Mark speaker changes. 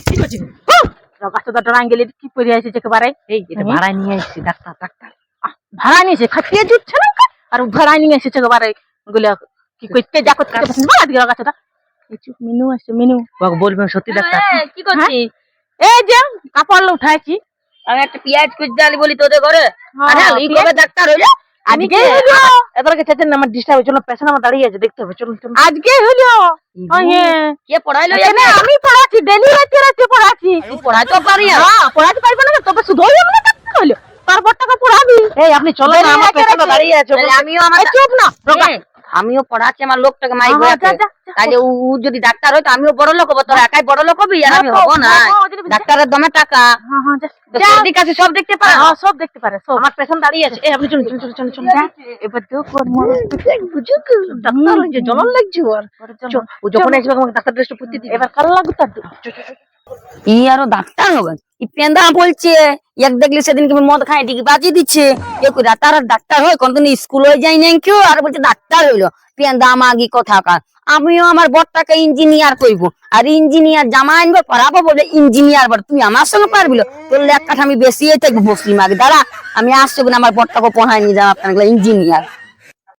Speaker 1: কি করছিস? গাছটা ডরাঙ্গেলি কি করে আসছে একেবারে?
Speaker 2: এই এটা ভাড়া নিয়ে আসছি ডাক্তার ডাক্তার
Speaker 1: ভাড়া নিয়েছে, খাটিয়ে জুটছে না আর ভাড়া নিয়ে এসেছে একেবারে। গুলো কি করতে যা করতে বলা দিল গাছটা। চুপ, মিনু আসছে, মিনু।
Speaker 2: ওকে বলবেন সত্যি ডাক্তার।
Speaker 3: কি করছিস?
Speaker 1: এই যে কাপড় উঠাইছি।
Speaker 3: আমি একটা পেঁয়াজ খুঁজতে আলি বলি তোদের ঘরে।
Speaker 1: হ্যাঁ,
Speaker 3: আরে ই কবে ডাক্তার হইলো?
Speaker 1: আজকে হইলো,
Speaker 2: এদেরকে চাচ্ছেন আমার ডিস্টার্ব হচ্ছে না, পেশেন্ট আমার দাঁড়িয়ে আছে, দেখতে হবে, চলুন চলুন।
Speaker 1: আজকে হইলো।
Speaker 3: কে পড়াইলো?
Speaker 1: এখানে আমি পড়াচ্ছি, ডেলি রাতে পড়াচ্ছি।
Speaker 3: তুই পড়াইতে পারি?
Speaker 1: হ্যাঁ, পড়াতে পারবে না, তবে শুধু হইলো না ডাক্তার হইলো। তারপর টাকা পড়াবি।
Speaker 2: এই আপনি চলো না, আমার পেশেন্ট দাঁড়িয়ে আছে।
Speaker 3: তাহলে আমিও আমার
Speaker 1: চুপ না,
Speaker 3: আমিও পড়াচ্ছি আমার লোকটাকে মাইক
Speaker 1: হ্যাঁ,
Speaker 3: হয়েছে।
Speaker 1: যা, যা।
Speaker 3: তাহলে ও যদি ডাক্তার হয় তো আমিও বড় লোক হবো, তোর একাই বড় লোক হবি আর আমি হবো না। ডাক্তারের দমে টাকা,
Speaker 1: হ্যাঁ হ্যাঁ, যা।
Speaker 3: তো সর্দি কাশি সব দেখতে পারে।
Speaker 1: হ্যাঁ, সব দেখতে পারে, সব।
Speaker 2: আমার পেশেন্ট দাঁড়িয়ে আছে। এই আপনি চলুন চলুন চলুন চলুন চলুন।
Speaker 1: এবার তো কোন মরদ
Speaker 2: ডাক্তার হয়েছে, জ্বলন লাগছে ওর। চল, ও যখন আসবে আমাকে ডাক্তার ড্রেসটা পরতে দিবে।
Speaker 1: এবার কাল লাগু তার।
Speaker 3: ই আরো ডাক্তার হবে? ই পেন্দা বলছে এক দেখলি সেদিন কি মদ খাই ডিগি বাজি দিচ্ছে। এ কই তার আর ডাক্তার হয়? কোনদিন স্কুল হয়ে যায় না কেউ, আর বলছে ডাক্তার হইলো। পেন্দা মাগি কথা কার। আমিও আমার বরটাকে ইঞ্জিনিয়ার কইব, আর ইঞ্জিনিয়ার জামা আনবো পড়াবো বলে ইঞ্জিনিয়ার বল। তুই আমার সঙ্গে পারবি? তোর লেখ কাঠ আমি বেশি থাকবো বসলি মাগে। দাঁড়া আমি আসছো কিনা আমার বরটাকে পড়াই নিয়ে যাবো আপনার ইঞ্জিনিয়ার।